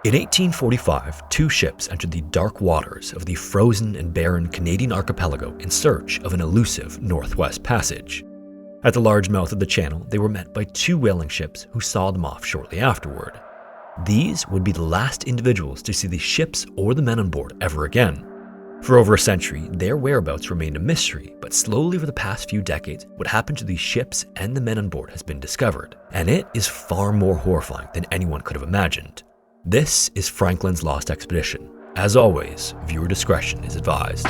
In 1845, two ships entered the dark waters of the frozen and barren Canadian archipelago in search of an elusive Northwest Passage. At the large mouth of the channel, they were met by two whaling ships who saw them off shortly afterward. These would be the last individuals to see the ships or the men on board ever again. For over a century, their whereabouts remained a mystery, but slowly over the past few decades, what happened to these ships and the men on board has been discovered, and it is far more horrifying than anyone could have imagined. This is Franklin's Lost Expedition. As always, viewer discretion is advised.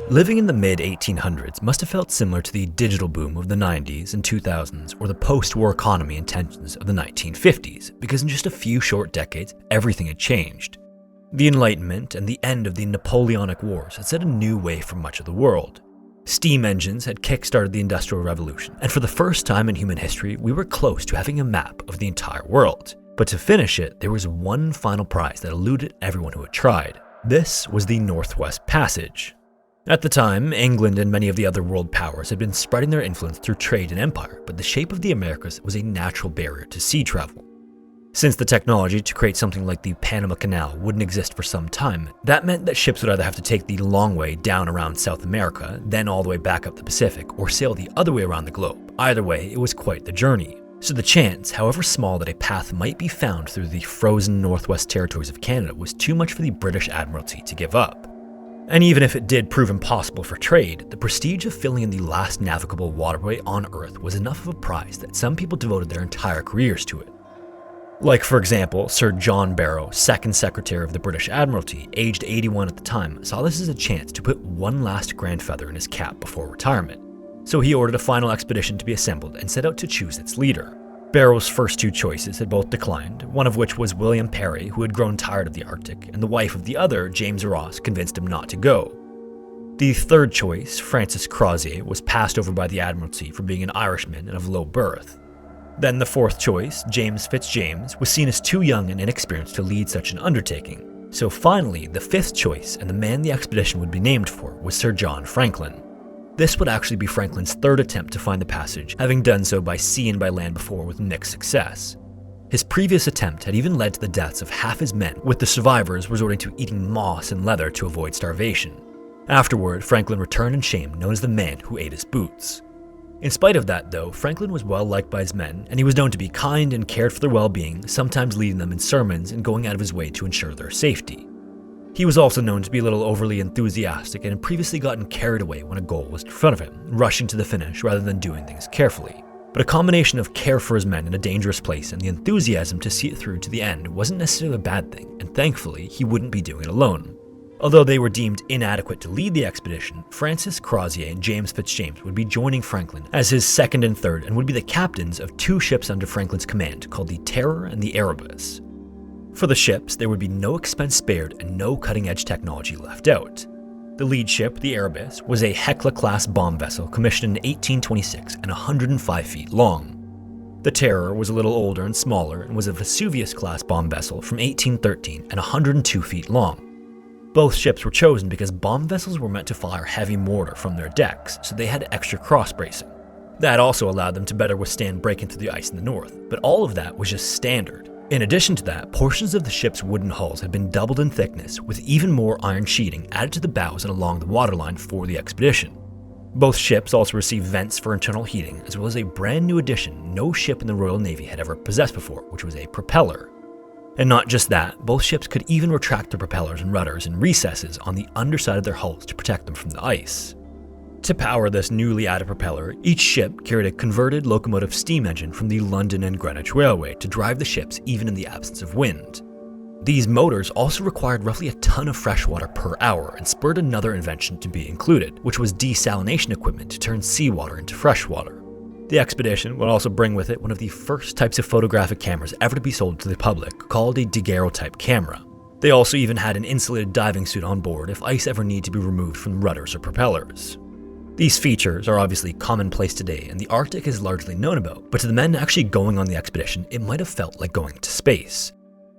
Living in the mid-1800s must have felt similar to the digital boom of the 90s and 2000s or the post-war economy and tensions of the 1950s, because in just a few short decades, everything had changed. The Enlightenment and the end of the Napoleonic Wars had set a new way for much of the world. Steam engines had kick-started the Industrial Revolution, and for the first time in human history, we were close to having a map of the entire world. But to finish it, there was one final prize that eluded everyone who had tried. This was the Northwest Passage. At the time, England and many of the other world powers had been spreading their influence through trade and empire, but the shape of the Americas was a natural barrier to sea travel. Since the technology to create something like the Panama Canal wouldn't exist for some time, that meant that ships would either have to take the long way down around South America, then all the way back up the Pacific, or sail the other way around the globe. Either way, it was quite the journey. So the chance, however small, that a path might be found through the frozen Northwest Territories of Canada was too much for the British Admiralty to give up. And even if it did prove impossible for trade, the prestige of filling in the last navigable waterway on Earth was enough of a prize that some people devoted their entire careers to it. Like, for example, Sir John Barrow, second Secretary of the British Admiralty, aged 81 at the time, saw this as a chance to put one last grand feather in his cap before retirement. So he ordered a final expedition to be assembled and set out to choose its leader. Barrow's first two choices had both declined, one of which was William Parry, who had grown tired of the Arctic, and the wife of the other, James Ross, convinced him not to go. The third choice, Francis Crozier, was passed over by the Admiralty for being an Irishman and of low birth. Then the fourth choice, James Fitzjames, was seen as too young and inexperienced to lead such an undertaking. So finally, the fifth choice, and the man the expedition would be named for, was Sir John Franklin. This would actually be Franklin's third attempt to find the passage, having done so by sea and by land before with mixed success. His previous attempt had even led to the deaths of half his men, with the survivors resorting to eating moss and leather to avoid starvation. Afterward, Franklin returned in shame, known as the man who ate his boots. In spite of that, though, Franklin was well liked by his men, and he was known to be kind and cared for their well-being, sometimes leading them in sermons and going out of his way to ensure their safety. He was also known to be a little overly enthusiastic and had previously gotten carried away when a goal was in front of him, rushing to the finish rather than doing things carefully. But a combination of care for his men in a dangerous place and the enthusiasm to see it through to the end wasn't necessarily a bad thing, and thankfully, he wouldn't be doing it alone. Although they were deemed inadequate to lead the expedition, Francis Crozier and James Fitzjames would be joining Franklin as his second and third and would be the captains of two ships under Franklin's command called the Terror and the Erebus. For the ships, there would be no expense spared and no cutting-edge technology left out. The lead ship, the Erebus, was a Hecla-class bomb vessel commissioned in 1826 and 105 feet long. The Terror was a little older and smaller and was a Vesuvius-class bomb vessel from 1813 and 102 feet long. Both ships were chosen because bomb vessels were meant to fire heavy mortar from their decks, so they had extra cross-bracing. That also allowed them to better withstand breaking through the ice in the north, but all of that was just standard. In addition to that, portions of the ship's wooden hulls had been doubled in thickness, with even more iron sheeting added to the bows and along the waterline for the expedition. Both ships also received vents for internal heating, as well as a brand new addition no ship in the Royal Navy had ever possessed before, which was a propeller. And not just that, both ships could even retract their propellers and rudders in recesses on the underside of their hulls to protect them from the ice. To power this newly added propeller, each ship carried a converted locomotive steam engine from the London and Greenwich Railway to drive the ships even in the absence of wind. These motors also required roughly a ton of fresh water per hour and spurred another invention to be included, which was desalination equipment to turn seawater into fresh water. The expedition would also bring with it one of the first types of photographic cameras ever to be sold to the public, called a daguerreotype camera. They also even had an insulated diving suit on board if ice ever needed to be removed from rudders or propellers. These features are obviously commonplace today, and the Arctic is largely known about, but to the men actually going on the expedition, it might have felt like going to space.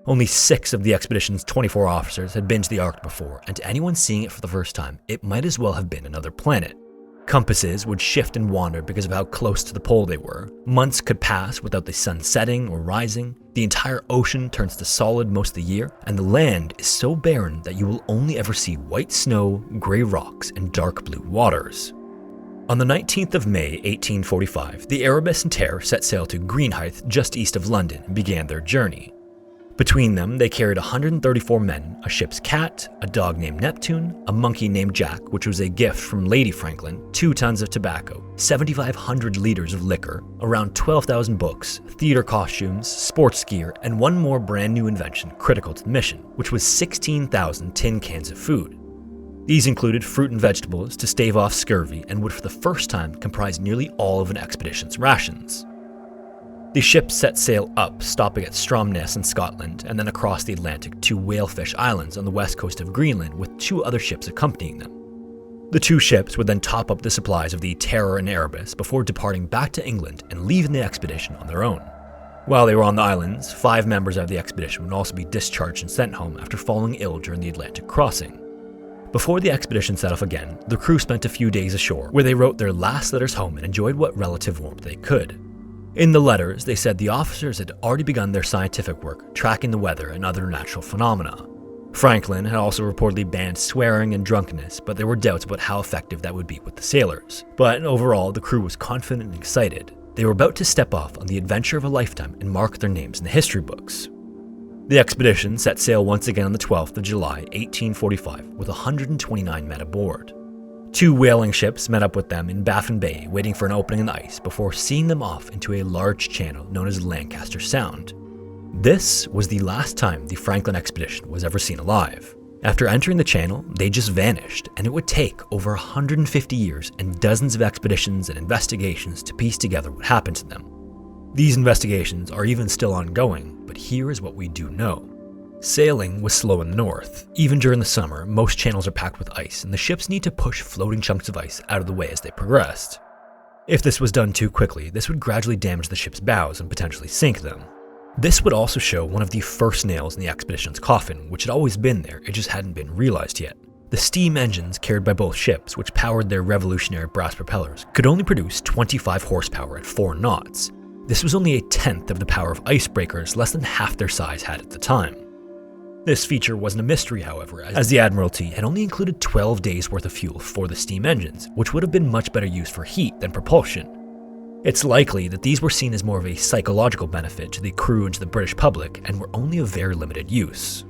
Only 6 of the expedition's 24 officers had been to the Arctic before, and to anyone seeing it for the first time, it might as well have been another planet. Compasses would shift and wander because of how close to the pole they were. Months could pass without the sun setting or rising. The entire ocean turns to solid most of the year, and the land is so barren that you will only ever see white snow, grey rocks, and dark blue waters. On the 19th of May, 1845, the Erebus and Terror set sail to Greenhithe, just east of London, and began their journey. Between them, they carried 134 men, a ship's cat, a dog named Neptune, a monkey named Jack, which was a gift from Lady Franklin, 2 tons of tobacco, 7,500 liters of liquor, around 12,000 books, theater costumes, sports gear, and one more brand new invention critical to the mission, which was 16,000 tin cans of food. These included fruit and vegetables to stave off scurvy and would for the first time comprise nearly all of an expedition's rations. The ship set sail up, stopping at Stromness in Scotland, and then across the Atlantic to Whalefish Islands on the west coast of Greenland with 2 other ships accompanying them. The 2 ships would then top up the supplies of the Terror and Erebus before departing back to England and leaving the expedition on their own. While they were on the islands, 5 members of the expedition would also be discharged and sent home after falling ill during the Atlantic crossing. Before the expedition set off again, the crew spent a few days ashore, where they wrote their last letters home and enjoyed what relative warmth they could. In the letters, they said the officers had already begun their scientific work, tracking the weather and other natural phenomena. Franklin had also reportedly banned swearing and drunkenness, but there were doubts about how effective that would be with the sailors. But overall, the crew was confident and excited. They were about to step off on the adventure of a lifetime and mark their names in the history books. The expedition set sail once again on the 12th of July, 1845, with 129 men aboard. 2 whaling ships met up with them in Baffin Bay, waiting for an opening in the ice before seeing them off into a large channel known as Lancaster Sound. This was the last time the Franklin expedition was ever seen alive. After entering the channel, they just vanished, and it would take over 150 years and dozens of expeditions and investigations to piece together what happened to them. These investigations are even still ongoing, but here is what we do know. Sailing was slow in the north. Even during the summer, most channels are packed with ice, and the ships need to push floating chunks of ice out of the way as they progressed. If this was done too quickly, this would gradually damage the ship's bows and potentially sink them. This would also show one of the first nails in the expedition's coffin, which had always been there, it just hadn't been realized yet. The steam engines carried by both ships, which powered their revolutionary brass propellers, could only produce 25 horsepower at 4 knots. This was only a tenth of the power of icebreakers less than half their size had at the time. This feature wasn't a mystery, however, as the Admiralty had only included 12 days worth of fuel for the steam engines, which would have been much better used for heat than propulsion. It's likely that these were seen as more of a psychological benefit to the crew and to the British public, and were only of very limited use.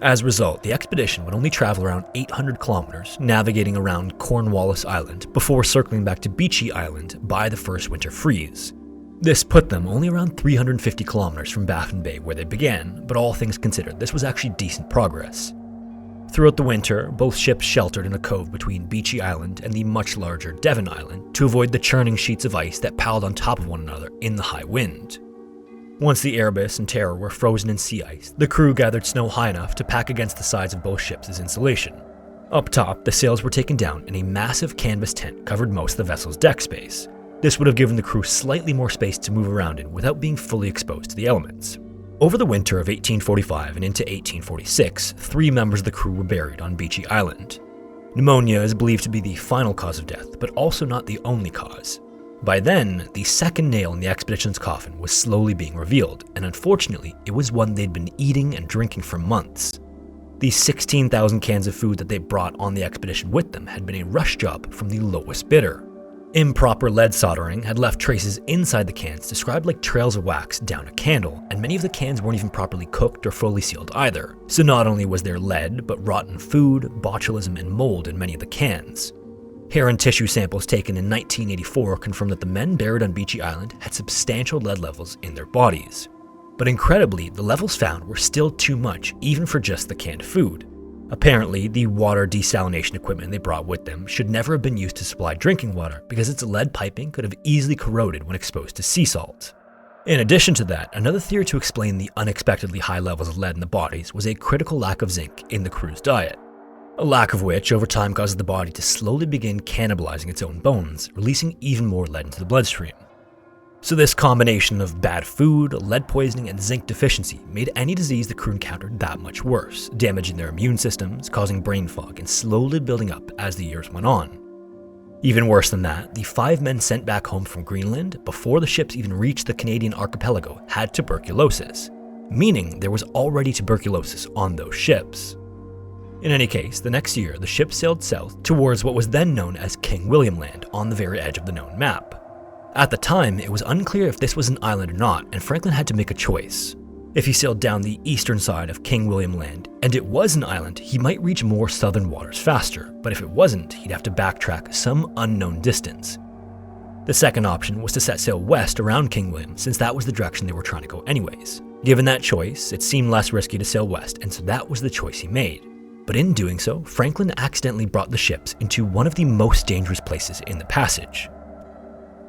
As a result, the expedition would only travel around 800 kilometers, navigating around Cornwallis Island, before circling back to Beechey Island by the first winter freeze. This put them only around 350 kilometers from Baffin Bay where they began, but all things considered, this was actually decent progress. Throughout the winter, both ships sheltered in a cove between Beechey Island and the much larger Devon Island to avoid the churning sheets of ice that piled on top of one another in the high wind. Once the Erebus and Terror were frozen in sea ice, the crew gathered snow high enough to pack against the sides of both ships as insulation. Up top, the sails were taken down and a massive canvas tent covered most of the vessel's deck space. This would have given the crew slightly more space to move around in without being fully exposed to the elements. Over the winter of 1845 and into 1846, 3 members of the crew were buried on Beechey Island. Pneumonia is believed to be the final cause of death, but also not the only cause. By then, the second nail in the expedition's coffin was slowly being revealed, and unfortunately, it was one they'd been eating and drinking for months. The 16,000 cans of food that they brought on the expedition with them had been a rush job from the lowest bidder. Improper lead soldering had left traces inside the cans described like trails of wax down a candle, and many of the cans weren't even properly cooked or fully sealed either. So not only was there lead, but rotten food, botulism, and mold in many of the cans. Hair and tissue samples taken in 1984 confirmed that the men buried on Beechey Island had substantial lead levels in their bodies. But incredibly, the levels found were still too much, even for just the canned food. Apparently, the water desalination equipment they brought with them should never have been used to supply drinking water because its lead piping could have easily corroded when exposed to sea salt. In addition to that, another theory to explain the unexpectedly high levels of lead in the bodies was a critical lack of zinc in the crew's diet. A lack of which over time causes the body to slowly begin cannibalizing its own bones, releasing even more lead into the bloodstream. So this combination of bad food, lead poisoning, and zinc deficiency made any disease the crew encountered that much worse, damaging their immune systems, causing brain fog, and slowly building up as the years went on. Even worse than that, the 5 men sent back home from Greenland before the ships even reached the Canadian archipelago had tuberculosis, meaning there was already tuberculosis on those ships. In any case, the next year the ship sailed south towards what was then known as King William Land on the very edge of the known map. At the time, it was unclear if this was an island or not, and Franklin had to make a choice. If he sailed down the eastern side of King William Land, and it was an island, he might reach more southern waters faster, but if it wasn't, he'd have to backtrack some unknown distance. The second option was to set sail west around King William, since that was the direction they were trying to go anyways. Given that choice, it seemed less risky to sail west, and so that was the choice he made. But in doing so, Franklin accidentally brought the ships into one of the most dangerous places in the passage.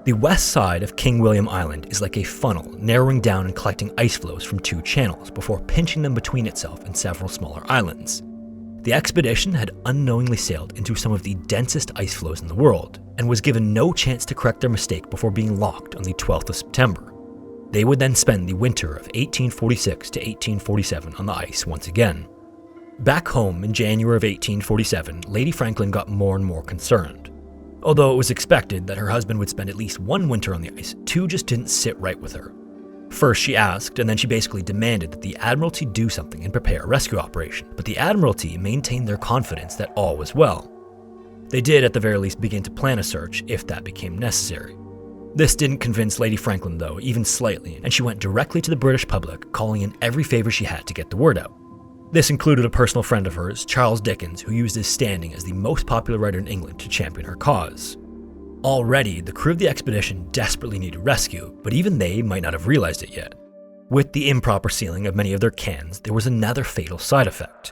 The west side of King William Island is like a funnel, narrowing down and collecting ice flows from 2 channels before pinching them between itself and several smaller islands. The expedition had unknowingly sailed into some of the densest ice flows in the world, and was given no chance to correct their mistake before being locked on the 12th of September. They would then spend the winter of 1846 to 1847 on the ice once again. Back home in January of 1847, Lady Franklin got more and more concerned. Although it was expected that her husband would spend at least one winter on the ice, 2 just didn't sit right with her. First she asked, and then she basically demanded that the Admiralty do something and prepare a rescue operation, but the Admiralty maintained their confidence that all was well. They did at the very least begin to plan a search if that became necessary. This didn't convince Lady Franklin though, even slightly, and she went directly to the British public, calling in every favor she had to get the word out. This included a personal friend of hers, Charles Dickens, who used his standing as the most popular writer in England to champion her cause. Already, the crew of the expedition desperately needed rescue, but even they might not have realized it yet. With the improper sealing of many of their cans, there was another fatal side effect.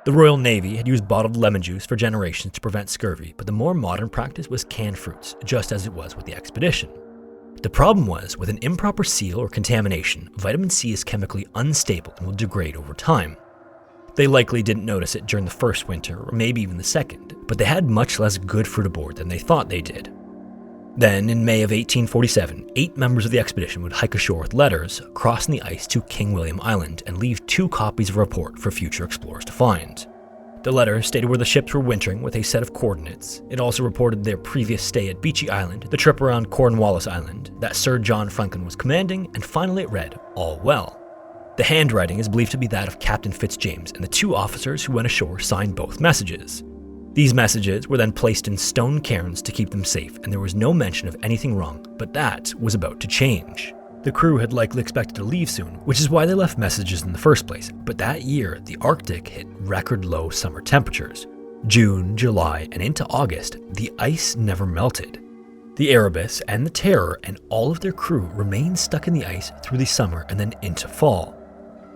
The Royal Navy had used bottled lemon juice for generations to prevent scurvy, but the more modern practice was canned fruits, just as it was with the expedition. The problem was, with an improper seal or contamination, vitamin C is chemically unstable and will degrade over time. They likely didn't notice it during the first winter, or maybe even the second, but they had much less good fruit aboard than they thought they did. Then, in May of 1847, 8 members of the expedition would hike ashore with letters, crossing the ice to King William Island, and leave 2 copies of a report for future explorers to find. The letter stated where the ships were wintering with a set of coordinates. It also reported their previous stay at Beechey Island, the trip around Cornwallis Island, that Sir John Franklin was commanding, and finally it read, "All well." The handwriting is believed to be that of Captain Fitzjames, and the 2 officers who went ashore signed both messages. These messages were then placed in stone cairns to keep them safe, and there was no mention of anything wrong, but that was about to change. The crew had likely expected to leave soon, which is why they left messages in the first place, but that year, the Arctic hit record low summer temperatures. June, July, and into August, the ice never melted. The Erebus and the Terror and all of their crew remained stuck in the ice through the summer and then into fall.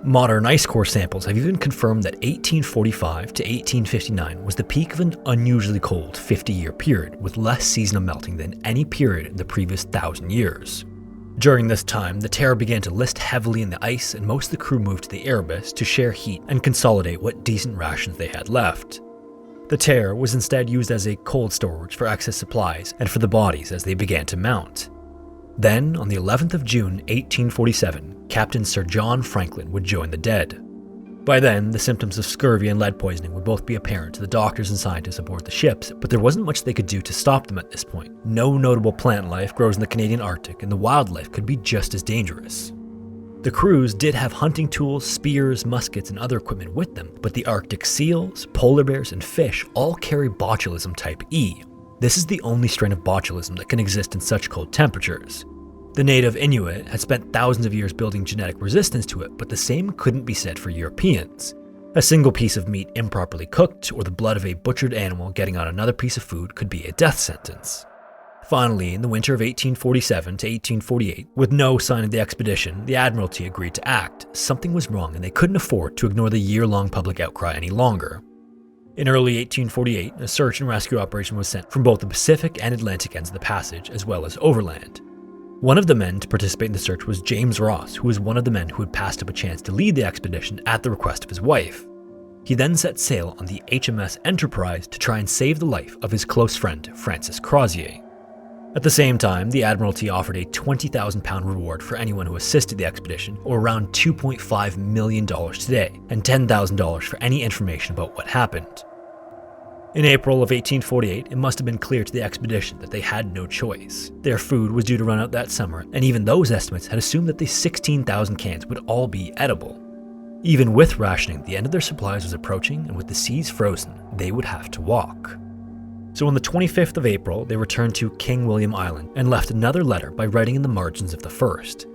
Modern ice core samples have even confirmed that 1845 to 1859 was the peak of an unusually cold 50-year period with less seasonal melting than any period in the previous 1,000 years. During this time, the Terror began to list heavily in the ice, and most of the crew moved to the Erebus to share heat and consolidate what decent rations they had left. The Terror was instead used as a cold storage for excess supplies and for the bodies as they began to mount. Then, on the 11th of June, 1847, Captain Sir John Franklin would join the dead. By then, the symptoms of scurvy and lead poisoning would both be apparent to the doctors and scientists aboard the ships, but there wasn't much they could do to stop them at this point. No notable plant life grows in the Canadian Arctic, and the wildlife could be just as dangerous. The crews did have hunting tools, spears, muskets, and other equipment with them, but the Arctic seals, polar bears, and fish all carry botulism type E. This is the only strain of botulism that can exist in such cold temperatures. The native Inuit had spent thousands of years building genetic resistance to it, but the same couldn't be said for Europeans. A single piece of meat improperly cooked, or the blood of a butchered animal getting on another piece of food could be a death sentence. Finally, in the winter of 1847 to 1848, with no sign of the expedition, the Admiralty agreed to act. Something was wrong, and they couldn't afford to ignore the year-long public outcry any longer. In early 1848, a search and rescue operation was sent from both the Pacific and Atlantic ends of the passage, as well as overland. One of the men to participate in the search was James Ross, who was one of the men who had passed up a chance to lead the expedition at the request of his wife. He then set sail on the HMS Enterprise to try and save the life of his close friend, Francis Crozier. At the same time, the Admiralty offered a £20,000 reward for anyone who assisted the expedition, or around $2.5 million today, and $10,000 for any information about what happened. In April of 1848, it must have been clear to the expedition that they had no choice. Their food was due to run out that summer, and even those estimates had assumed that the 16,000 cans would all be edible. Even with rationing, the end of their supplies was approaching, and with the seas frozen, they would have to walk. So on the 25th of April, they returned to King William Island and left another letter by writing in the margins of the first.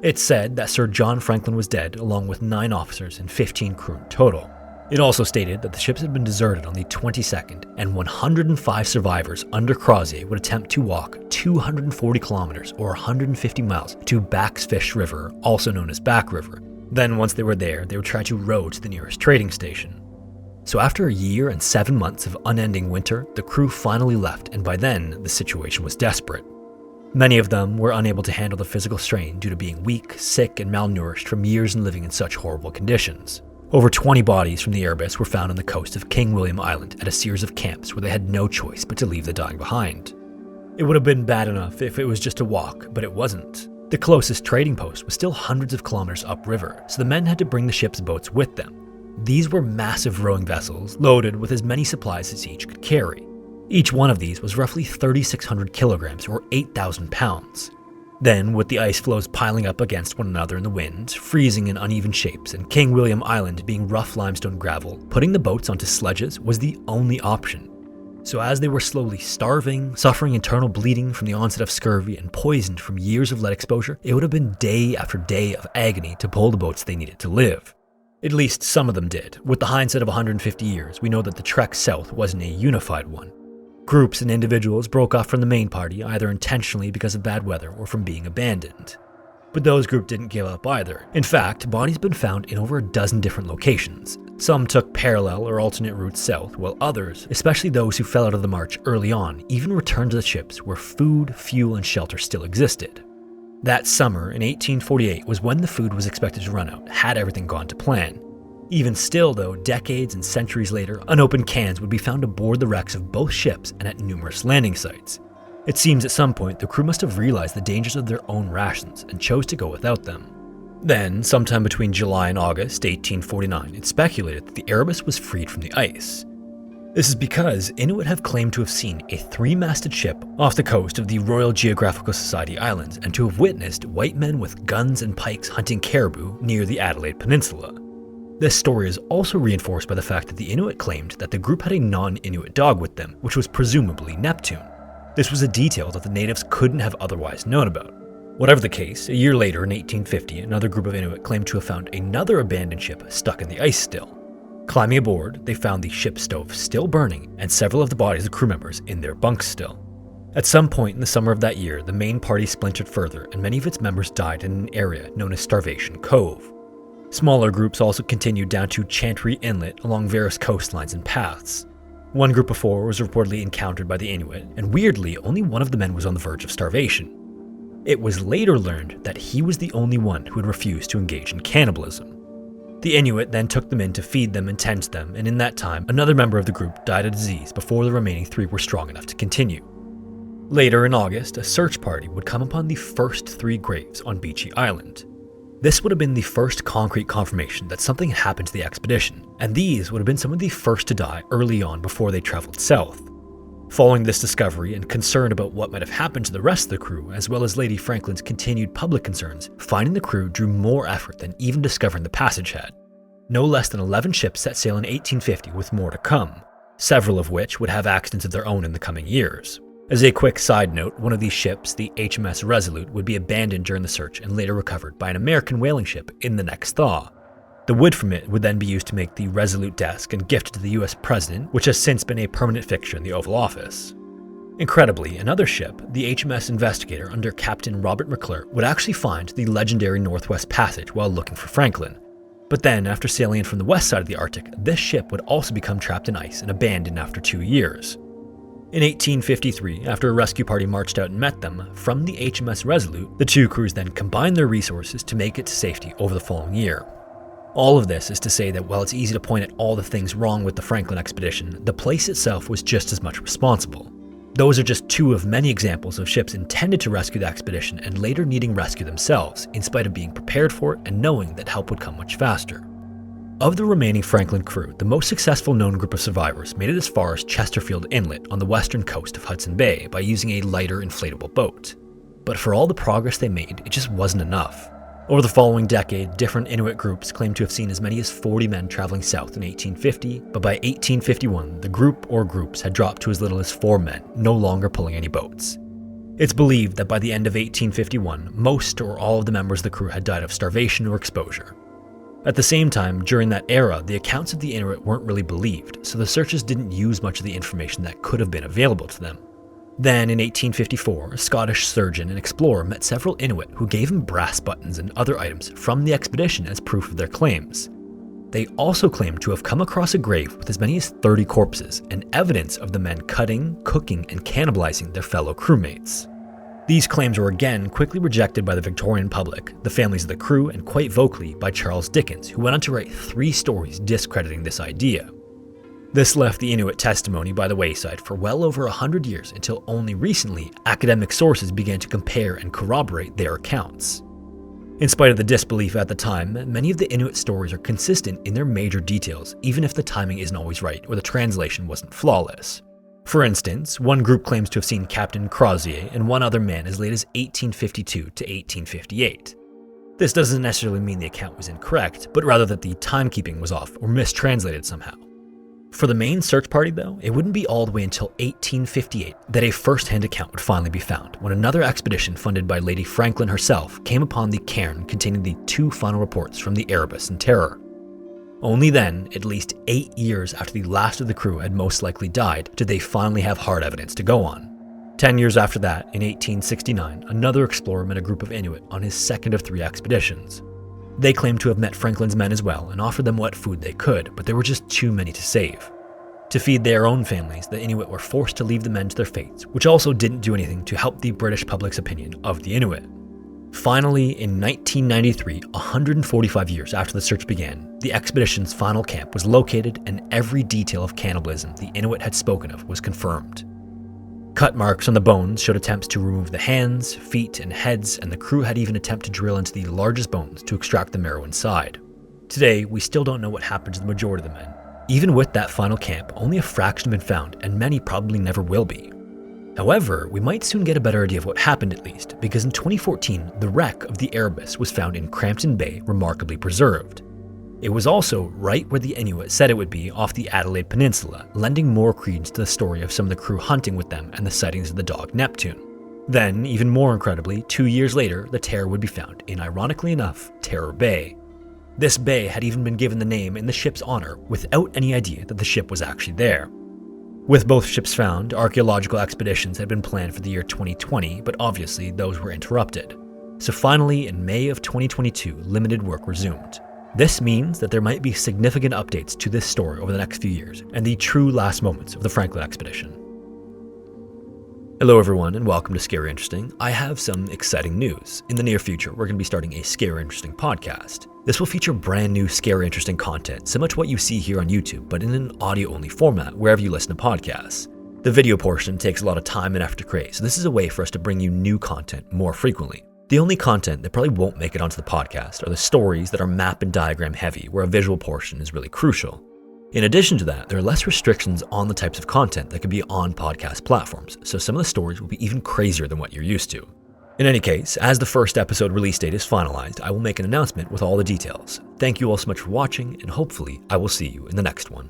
It said that Sir John Franklin was dead, along with 9 officers and 15 crew in total. It also stated that the ships had been deserted on the 22nd, and 105 survivors under Crozier would attempt to walk 240 kilometers or 150 miles to Back's Fish River, also known as Back River. Then once they were there, they would try to row to the nearest trading station. So after a year and 7 months of unending winter, the crew finally left, and by then, the situation was desperate. Many of them were unable to handle the physical strain due to being weak, sick, and malnourished from years and living in such horrible conditions. Over 20 bodies from the Erebus were found on the coast of King William Island at a series of camps where they had no choice but to leave the dying behind. It would have been bad enough if it was just a walk, but it wasn't. The closest trading post was still hundreds of kilometers upriver, so the men had to bring the ship's boats with them. These were massive rowing vessels, loaded with as many supplies as each could carry. Each one of these was roughly 3,600 kilograms or 8,000 pounds. Then, with the ice floes piling up against one another in the wind, freezing in uneven shapes, and King William Island being rough limestone gravel, putting the boats onto sledges was the only option. So as they were slowly starving, suffering internal bleeding from the onset of scurvy, and poisoned from years of lead exposure, it would have been day after day of agony to pull the boats they needed to live. At least some of them did. With the hindsight of 150 years, we know that the trek south wasn't a unified one. Groups and individuals broke off from the main party, either intentionally because of bad weather or from being abandoned. But those groups didn't give up either. In fact, bodies have been found in over a dozen different locations. Some took parallel or alternate routes south, while others, especially those who fell out of the march early on, even returned to the ships where food, fuel, and shelter still existed. That summer in 1848 was when the food was expected to run out, had everything gone to plan. Even still though, decades and centuries later, unopened cans would be found aboard the wrecks of both ships and at numerous landing sites. It seems at some point the crew must have realized the dangers of their own rations and chose to go without them. Then, sometime between July and August 1849, it's speculated that the Erebus was freed from the ice. This is because Inuit have claimed to have seen a 3-masted ship off the coast of the Royal Geographical Society Islands and to have witnessed white men with guns and pikes hunting caribou near the Adelaide Peninsula. This story is also reinforced by the fact that the Inuit claimed that the group had a non-Inuit dog with them, which was presumably Neptune. This was a detail that the natives couldn't have otherwise known about. Whatever the case, a year later in 1850, another group of Inuit claimed to have found another abandoned ship stuck in the ice still. Climbing aboard, they found the ship's stove still burning and several of the bodies of crew members in their bunks still. At some point in the summer of that year, the main party splintered further and many of its members died in an area known as Starvation Cove. Smaller groups also continued down to Chantry Inlet along various coastlines and paths. One group of 4 was reportedly encountered by the Inuit, and weirdly, only one of the men was on the verge of starvation. It was later learned that he was the only one who had refused to engage in cannibalism. The Inuit then took them in to feed them and tend to them, and in that time, another member of the group died of disease before the remaining 3 were strong enough to continue. Later in August, a search party would come upon the first 3 graves on Beechey Island. This would have been the first concrete confirmation that something had happened to the expedition, and these would have been some of the first to die early on before they traveled south. Following this discovery and concerned about what might have happened to the rest of the crew, as well as Lady Franklin's continued public concerns, finding the crew drew more effort than even discovering the passage had. No less than 11 ships set sail in 1850 with more to come, several of which would have accidents of their own in the coming years. As a quick side note, one of these ships, the HMS Resolute, would be abandoned during the search and later recovered by an American whaling ship in the next thaw. The wood from it would then be used to make the Resolute desk and gifted to the US President, which has since been a permanent fixture in the Oval Office. Incredibly, another ship, the HMS Investigator under Captain Robert McClure, would actually find the legendary Northwest Passage while looking for Franklin. But then, after sailing in from the west side of the Arctic, this ship would also become trapped in ice and abandoned after 2 years. In 1853, after a rescue party marched out and met them, from the HMS Resolute, the 2 crews then combined their resources to make it to safety over the following year. All of this is to say that while it's easy to point at all the things wrong with the Franklin expedition, the place itself was just as much responsible. Those are just two of many examples of ships intended to rescue the expedition and later needing rescue themselves, in spite of being prepared for it and knowing that help would come much faster. Of the remaining Franklin crew, the most successful known group of survivors made it as far as Chesterfield Inlet on the western coast of Hudson Bay by using a lighter inflatable boat. But for all the progress they made, it just wasn't enough. Over the following decade, different Inuit groups claimed to have seen as many as 40 men traveling south in 1850, but by 1851, the group or groups had dropped to as little as 4 men, no longer pulling any boats. It's believed that by the end of 1851, most or all of the members of the crew had died of starvation or exposure. At the same time, during that era, the accounts of the Inuit weren't really believed, so the searchers didn't use much of the information that could have been available to them. Then, in 1854, a Scottish surgeon and explorer met several Inuit who gave him brass buttons and other items from the expedition as proof of their claims. They also claimed to have come across a grave with as many as 30 corpses and evidence of the men cutting, cooking, and cannibalizing their fellow crewmates. These claims were again quickly rejected by the Victorian public, the families of the crew, and quite vocally by Charles Dickens, who went on to write 3 stories discrediting this idea. This left the Inuit testimony by the wayside for well over 100 years until only recently academic sources began to compare and corroborate their accounts. In spite of the disbelief at the time, many of the Inuit stories are consistent in their major details, even if the timing isn't always right or the translation wasn't flawless. For instance, one group claims to have seen Captain Crozier and one other man as late as 1852 to 1858. This doesn't necessarily mean the account was incorrect, but rather that the timekeeping was off or mistranslated somehow. For the main search party, though, it wouldn't be all the way until 1858 that a first-hand account would finally be found, when another expedition funded by Lady Franklin herself came upon the cairn containing the 2 final reports from the Erebus and Terror. Only then, at least 8 years after the last of the crew had most likely died, did they finally have hard evidence to go on. 10 years after that, in 1869, another explorer met a group of Inuit on his second of 3 expeditions. They claimed to have met Franklin's men as well and offered them what food they could, but there were just too many to save. To feed their own families, the Inuit were forced to leave the men to their fates, which also didn't do anything to help the British public's opinion of the Inuit. Finally, in 1993, 145 years after the search began, the expedition's final camp was located and every detail of cannibalism the Inuit had spoken of was confirmed. Cut marks on the bones showed attempts to remove the hands, feet, and heads, and the crew had even attempted to drill into the largest bones to extract the marrow inside. Today, we still don't know what happened to the majority of the men. Even with that final camp, only a fraction have been found, and many probably never will be. However, we might soon get a better idea of what happened at least, because in 2014, the wreck of the Erebus was found in Crampton Bay, remarkably preserved. It was also right where the Inuit said it would be off the Adelaide Peninsula, lending more credence to the story of some of the crew hunting with them and the sightings of the dog Neptune. Then, even more incredibly, 2 years later, the Terror would be found in, ironically enough, Terror Bay. This bay had even been given the name in the ship's honor without any idea that the ship was actually there. With both ships found, archaeological expeditions had been planned for the year 2020, but obviously those were interrupted. So finally, in May of 2022, limited work resumed. This means that there might be significant updates to this story over the next few years, and the true last moments of the Franklin expedition. Hello everyone, and welcome to Scary Interesting. I have some exciting news. In the near future, we're going to be starting a Scary Interesting podcast. This will feature brand new Scary Interesting content, similar to what you see here on YouTube, but in an audio-only format wherever you listen to podcasts. The video portion takes a lot of time and effort to create, so this is a way for us to bring you new content more frequently. The only content that probably won't make it onto the podcast are the stories that are map and diagram heavy, where a visual portion is really crucial. In addition to that, there are less restrictions on the types of content that can be on podcast platforms, so some of the stories will be even crazier than what you're used to. In any case, as the first episode release date is finalized, I will make an announcement with all the details. Thank you all so much for watching, and hopefully I will see you in the next one.